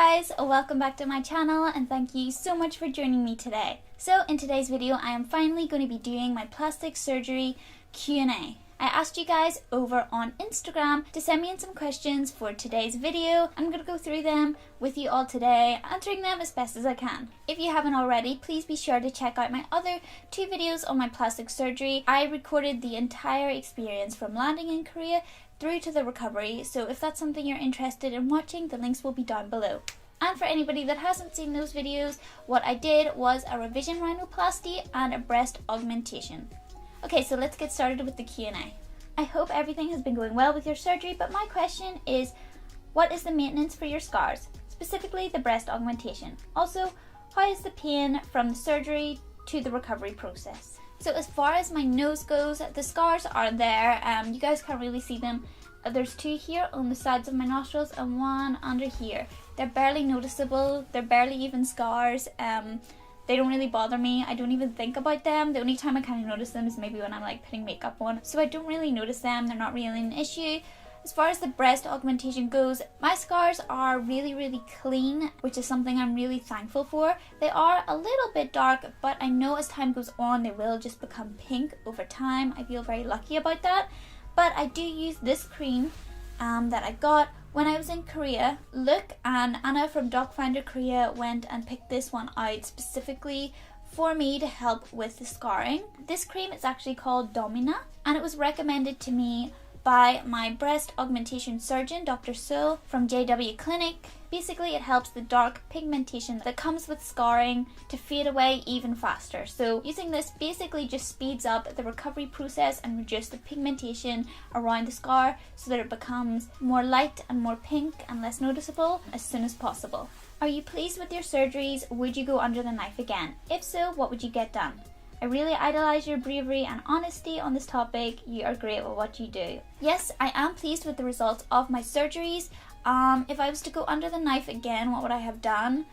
guys, welcome back to my channel and thank you so much for joining me today. So in today's video I am finally going to be doing my plastic surgery Q&A. I asked you guys over on Instagram to send me in some questions for today's video. I'm going to go through them with you all today, answering them as best as I can. If you haven't already, please be sure to check out my other two videos on my plastic surgery. I recorded the entire experience from landing in Korea through to the recovery, so if that's something you're interested in watching, the links will be down below. And for anybody that hasn't seen those videos, what I did was a revision rhinoplasty and a breast augmentation. Okay, so let's get started with the Q&A. I hope everything has been going well with your surgery, but my question is, what is the maintenance for your scars, specifically the breast augmentation? Also, how is the pain from the surgery to the recovery process? So as far as my nose goes, the scars are there. You guys can't really see them. There's two here on the sides of my nostrils and one under here. They're barely noticeable. They're barely even scars. They don't really bother me. I don't even think about them. The only time I kind of notice them is maybe when I'm like putting makeup on. So I don't really notice them. They're not really an issue. As far as the breast augmentation goes, my scars are really clean, which is something I'm really thankful for. They are a little bit dark, but I know as time goes on they will just become pink over time. I feel very lucky about that. But I do use this cream that I got when I was in Korea. Look, and Anna from Docfinderkorea went and picked this one out specifically for me to help with the scarring. This cream is actually called Domina, and it was recommended to me by my breast augmentation surgeon, Dr. Seúl from JW Clinic. Basically, it helps the dark pigmentation that comes with scarring to fade away even faster. So using this basically just speeds up the recovery process and reduces the pigmentation around the scar so that it becomes more light and more pink and less noticeable as soon as possible. Are you pleased with your surgeries? Would you go under the knife again? If so, what would you get done? I really idolize your bravery and honesty on this topic. You are great at what you do. Yes, I am pleased with the results of my surgeries. If I was to go under the knife again, what would I have done?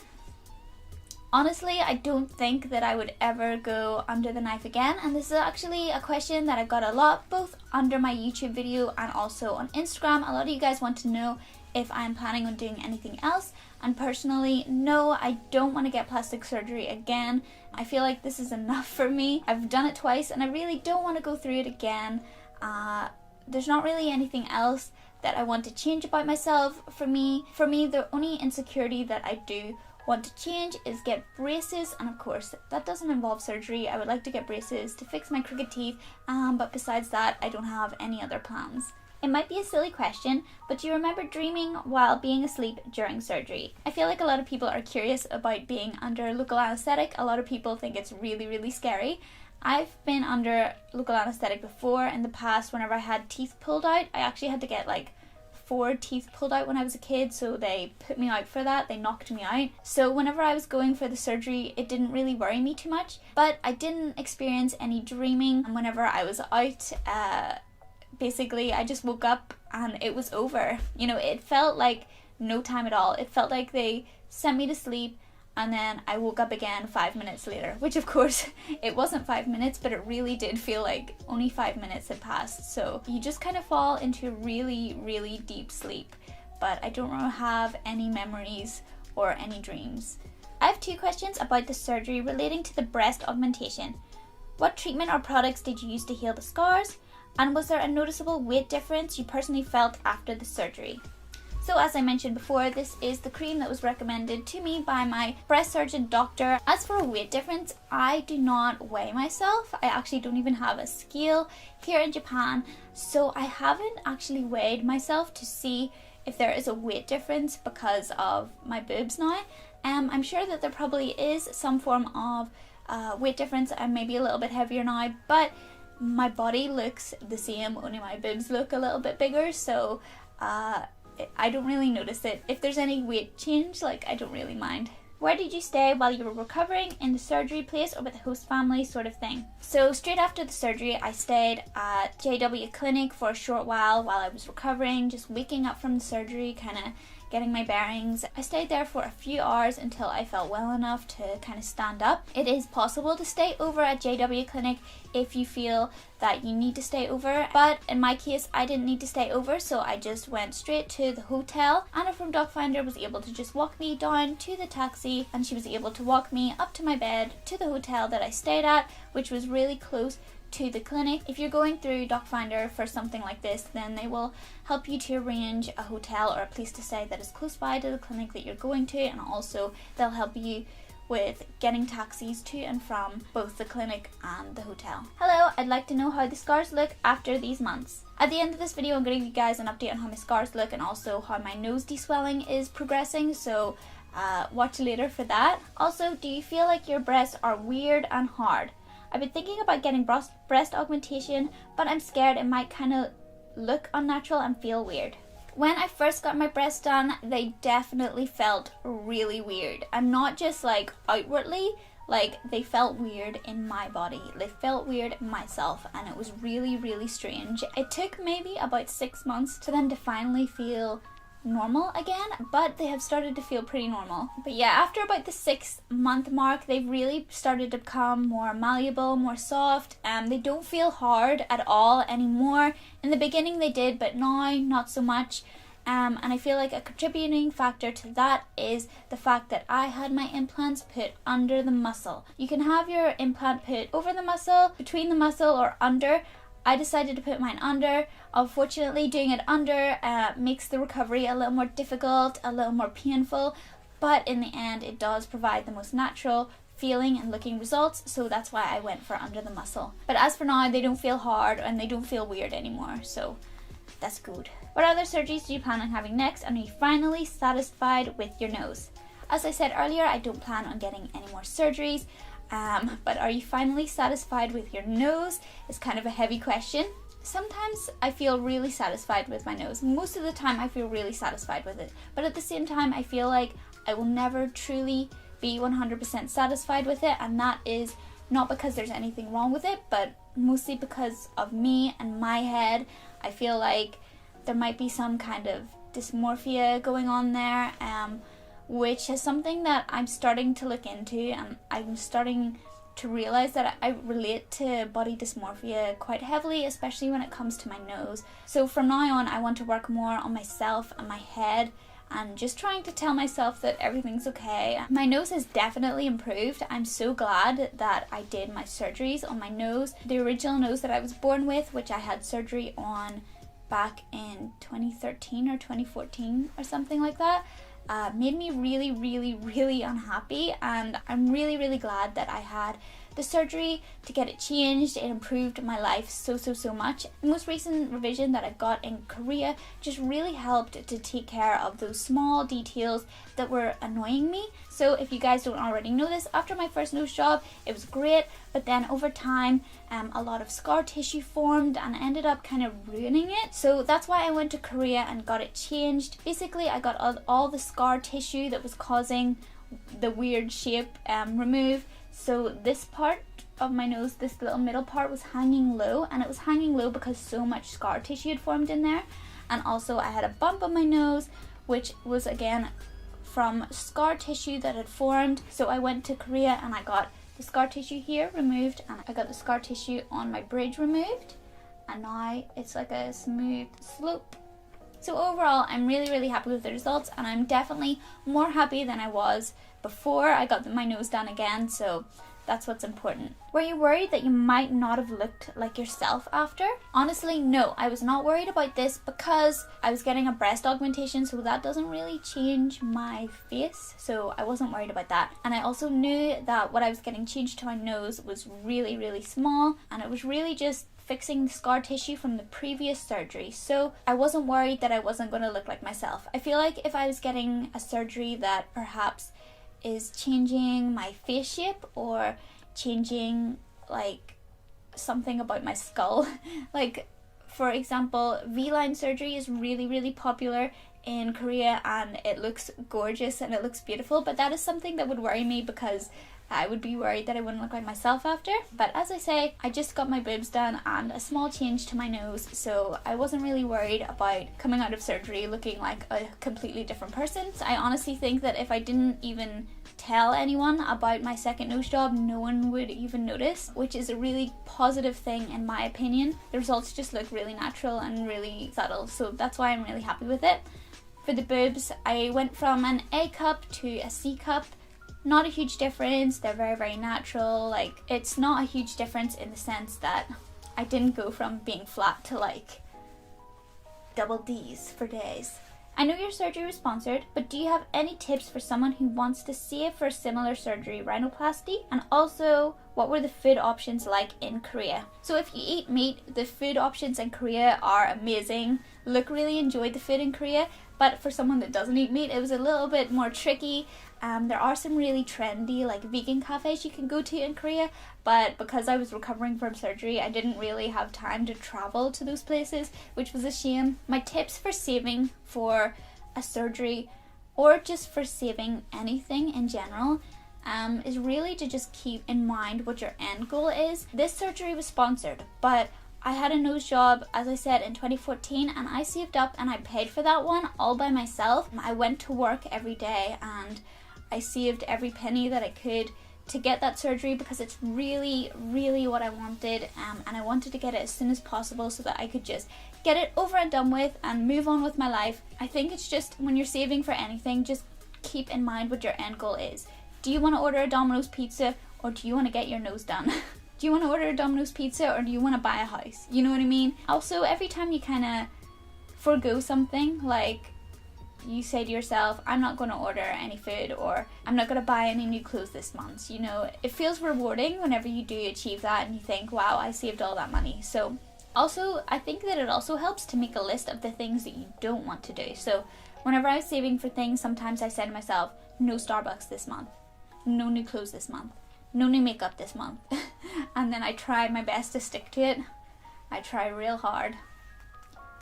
Honestly, I don't think that I would ever go under the knife again, and this is actually a question that I got a lot, both under my YouTube video and also on Instagram. A lot of you guys want to know if I'm planning on doing anything else, and personally, no, I don't want to get plastic surgery again. I feel like this is enough for me. I've done it twice and I really don't want to go through it again. There's not really anything else that I want to change about myself. For me, the only insecurity that I do want to change is get braces, and of course that doesn't involve surgery. I would like to get braces to fix my crooked teeth, but besides that I don't have any other plans. It might be a silly question, but do you remember dreaming while being asleep during surgery? I feel like a lot of people are curious about being under local anesthetic. A lot of people think it's really scary. I've been under local anesthetic before in the past whenever I had teeth pulled out. I actually had to get like 4 teeth pulled out when I was a kid, so they put me out for that. They knocked me out. So whenever I was going for the surgery, it didn't really worry me too much, but I didn't experience any dreaming whenever I was out. Basically, I just woke up and it was over. You know, it felt like no time at all. It felt like they sent me to sleep and then I woke up again 5 minutes later, which of course it wasn't 5 minutes, but it really did feel like only 5 minutes had passed. So you just kind of fall into really deep sleep, but I don't have any memories or any dreams. I have 2 questions about the surgery relating to the breast augmentation. What treatment or products did you use to heal the scars? And was there a noticeable weight difference you personally felt after the surgery? So as I mentioned before, this is the cream that was recommended to me by my breast surgeon doctor. As for a weight difference, I do not weigh myself. I actually don't even have a scale here in Japan, so I haven't actually weighed myself to see if there is a weight difference because of my boobs now. I'm sure that there probably is some form of weight difference. I'm maybe a little bit heavier now, but my body looks the same, only my boobs look a little bit bigger, so I don't really notice it. If there's any weight change, like, I don't really mind. Where did you stay while you were recovering? In the surgery place or with the host family sort of thing? So straight after the surgery, I stayed at JW Clinic for a short while I was recovering, just waking up from the surgery, kind of getting my bearings. I stayed there for a few hours until I felt well enough to kind of stand up. It is possible to stay over at JW Clinic if you feel that you need to stay over, but in my case I didn't need to stay over, so I just went straight to the hotel. Anna from Docfinder was able to just walk me down to the taxi, and she was able to walk me up to my bed to the hotel that I stayed at, which was really close to the clinic. If you're going through Docfinder for something like this, then they will help you to arrange a hotel or a place to stay that is close by to the clinic that you're going to, and also they'll help you with getting taxis to and from both the clinic and the hotel. Hello, I'd like to know how the scars look after these months. At the end of this video, I'm going to give you guys an update on how my scars look and also how my nose deswelling is progressing, so watch later for that. Also, do you feel like your breasts are weird and hard? I've been thinking about getting breast augmentation, but I'm scared it might kind of look unnatural and feel weird. When I first got my breasts done, they definitely felt really weird, and not just like outwardly, like they felt weird in my body. They felt weird in myself, and it was really, really strange. It took maybe about 6 months for them to finally feel normal again, but they have started to feel pretty normal. But yeah, after about the 6-month mark, they've really started to become more malleable, more soft, and they don't feel hard at all anymore. In the beginning they did, but now not so much. And I feel like a contributing factor to that is the fact that I had my implants put under the muscle. You can have your implant put over the muscle, between the muscle, or under. I decided to put mine under. Unfortunately, doing it under makes the recovery a little more difficult, a little more painful, but in the end it does provide the most natural feeling and looking results, so that's why I went for under the muscle. But as for now, they don't feel hard and they don't feel weird anymore, so that's good. What other surgeries do you plan on having next, and are you finally satisfied with your nose? As I said earlier, I don't plan on getting any more surgeries. But are you finally satisfied with your nose? It's kind of a heavy question. Sometimes I feel really satisfied with my nose. Most of the time I feel really satisfied with it. But at the same time, I feel like I will never truly be 100% satisfied with it. And that is not because there's anything wrong with it, but mostly because of me and my head. I feel like there might be some kind of dysmorphia going on there. Which is something that I'm starting to look into, and I'm starting to realize that I relate to body dysmorphia quite heavily, especially when it comes to my nose. So from now on, I want to work more on myself and my head, and just trying to tell myself that everything's okay. My nose has definitely improved. I'm so glad that I did my surgeries on my nose. The original nose that I was born with, which I had surgery on back in 2013 or 2014 or something like that, made me really, really, really unhappy, and I'm really, really glad that I had the surgery to get it changed. It improved my life so much. The most recent revision that I got in Korea just really helped to take care of those small details that were annoying me. So if you guys don't already know this, after my first nose job, it was great, but then over time a lot of scar tissue formed and ended up kind of ruining it. So that's why I went to Korea and got it changed. Basically, I got all the scar tissue that was causing the weird shape removed. So this part of my nose, this little middle part, was hanging low, and it was hanging low because so much scar tissue had formed in there. And also I had a bump on my nose, which was again from scar tissue that had formed. So I went to Korea and I got the scar tissue here removed, and I got the scar tissue on my bridge removed, and now it's like a smooth slope. So overall, I'm really, really happy with the results, and I'm definitely more happy than I was before I got my nose done again, so that's what's important. Were you worried that you might not have looked like yourself after? Honestly, no, I was not worried about this because I was getting a breast augmentation, so that doesn't really change my face, so I wasn't worried about that. And I also knew that what I was getting changed to my nose was really, really small, and it was really just fixing the scar tissue from the previous surgery, so I wasn't worried that I wasn't going to look like myself. I feel like if I was getting a surgery that perhaps is changing my face shape or changing like something about my skull, like for example, V-line surgery is really, really popular in Korea, and it looks gorgeous and it looks beautiful, but that is something that would worry me because I would be worried that I wouldn't look like myself after. But as I say, I just got my boobs done and a small change to my nose, so I wasn't really worried about coming out of surgery looking like a completely different person. So I honestly think that if I didn't even tell anyone about my second nose job, no one would even notice, which is a really positive thing in my opinion. The results just look really natural and really subtle, so that's why I'm really happy with it. For the boobs, I went from an A cup to a C cup. Not a huge difference, they're very, very natural. Like, it's not a huge difference in the sense that I didn't go from being flat to like double D's for days. I know your surgery was sponsored, but do you have any tips for someone who wants to save for a similar surgery, rhinoplasty? And also, what were the food options like in Korea? So if you eat meat, the food options in Korea are amazing. Look, really enjoyed the food in Korea, but for someone that doesn't eat meat, it was a little bit more tricky. There are some really trendy like vegan cafes you can go to in Korea, but because I was recovering from surgery, I didn't really have time to travel to those places, which was a shame. My tips for saving for a surgery, or just for saving anything in general, is really to just keep in mind what your end goal is. This surgery was sponsored, but I had a nose job, as I said, in 2014, and I saved up and I paid for that one all by myself. I went to work every day and I saved every penny that I could to get that surgery because it's really, really what I wanted, and I wanted to get it as soon as possible so that I could just get it over and done with and move on with my life. I think it's just, when you're saving for anything, just keep in mind what your end goal is. Do you want to order a Domino's pizza, or do you want to get your nose done? Do you want to order a Domino's pizza, or do you want to buy a house? You know what I mean? Also, every time you kind of forgo something, like you say to yourself, I'm not going to order any food, or I'm not going to buy any new clothes this month, you know, it feels rewarding whenever you do achieve that and you think, wow, I saved all that money. So also, I think that it also helps to make a list of the things that you don't want to do. So whenever I was saving for things, sometimes I said to myself, no Starbucks this month, no new clothes this month, no new makeup this month. And then I try my best to stick to it. I try real hard.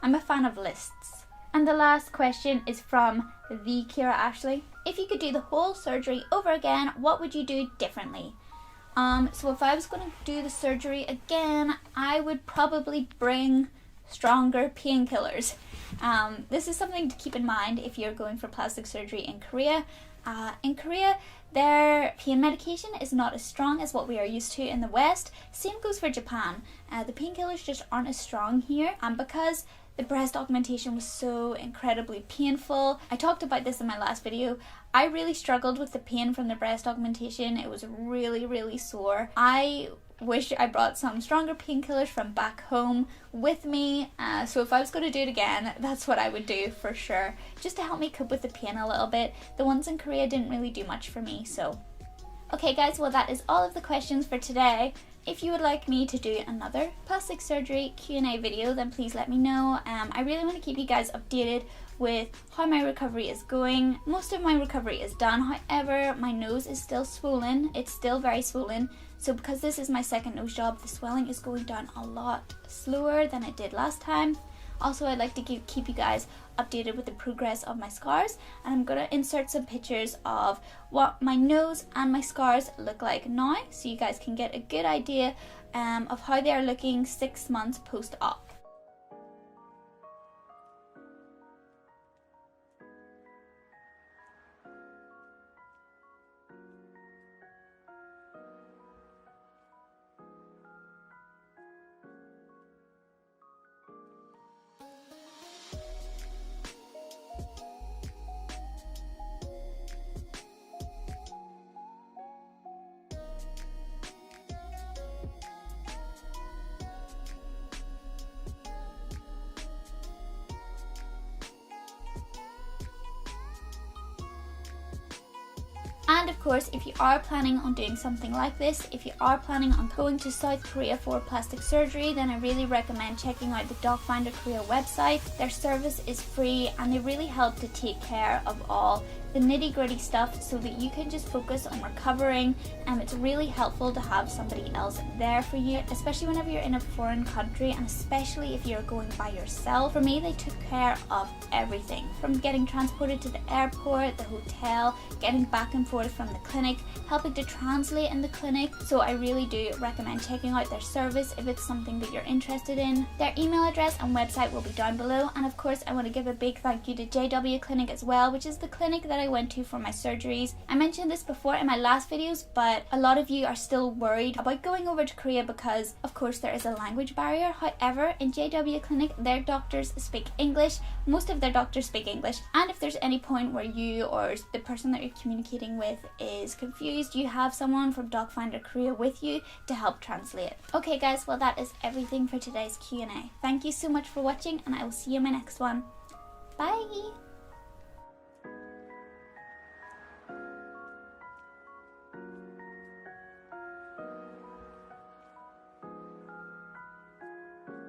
I'm a fan of lists. And the last question is from the Kira Ashley. If you could do the whole surgery over again, what would you do differently? So if I was going to do the surgery again, I would probably bring stronger painkillers. This is something to keep in mind if you're going for plastic surgery in Korea. In Korea, their pain medication is not as strong as what we are used to in the West. Same goes for Japan. The painkillers just aren't as strong here, and because the breast augmentation was so incredibly painful. I talked about this in my last video. I really struggled with the pain from the breast augmentation. It was really, really sore. I wish I brought some stronger painkillers from back home with me. So if I was going to do it again, that's what I would do for sure, just to help me cope with the pain a little bit. The ones in Korea didn't really do much for me, so. Okay guys, well that is all of the questions for today. If you would like me to do another plastic surgery Q&A video, then please let me know. I really want to keep you guys updated with how my recovery is going. Most of my recovery is done, however, my nose is still swollen. It's still very swollen. So because this is my second nose job, the swelling is going down a lot slower than it did last time. Also, I'd like to keep you guys updated with the progress of my scars, and I'm going to insert some pictures of what my nose and my scars look like now, so you guys can get a good idea of how they are looking 6 months post-op. And of course, if you are planning on doing something like this, if you are planning on going to South Korea for plastic surgery, then I really recommend checking out the Docfinderkorea website. Their service is free and they really help to take care of all the nitty-gritty stuff so that you can just focus on recovering, and it's really helpful to have somebody else there for you, especially whenever you're in a foreign country, and especially if you're going by yourself. For me, they took care of everything, from getting transported to the airport, the hotel, getting back and forth forth from the clinic, helping to translate in the clinic. So I really do recommend checking out their service if it's something that you're interested in. Their email address and website will be down below, and of course I want to give a big thank you to JW Clinic as well, which is the clinic that I went to for my surgeries. I mentioned this before in my last videos, but a lot of you are still worried about going over to Korea because of course there is a language barrier. However, in JW Clinic their doctors speak English, most of their doctors speak English, and if there's any point where you or the person that you're communicating with is confused, you have someone from Docfinderkorea with you to help translate. Okay guys, well that is everything for today's Q&A. Thank you so much for watching, and I will see you in my next one. Bye!